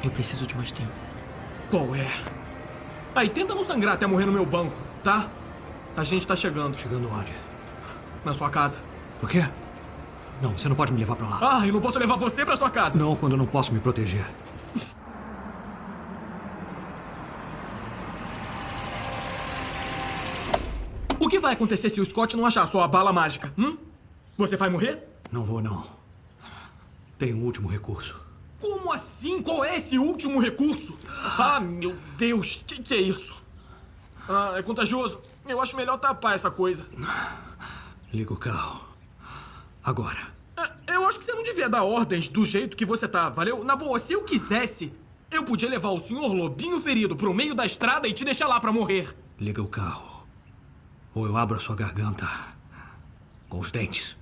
Eu preciso de mais tempo. Qual é? Aí, tenta não sangrar até morrer no meu banco, tá? A gente tá chegando. Chegando onde? Na sua casa. O quê? Não, você não pode me levar pra lá. Ah, eu não posso levar você pra sua casa. Não, quando eu não posso me proteger. O que vai acontecer se o Scott não achar a sua bala mágica? Você vai morrer? Não vou, não. Tem um último recurso. Como assim? Qual é esse último recurso? Ah, meu Deus, que é isso? Ah, é contagioso. Eu acho melhor tapar essa coisa. Liga o carro. Agora. Eu acho que você não devia dar ordens do jeito que você tá, valeu? Na boa, se eu quisesse, eu podia levar o senhor Lobinho ferido pro meio da estrada e te deixar lá pra morrer. Liga o carro. Ou eu abro a sua garganta com os dentes.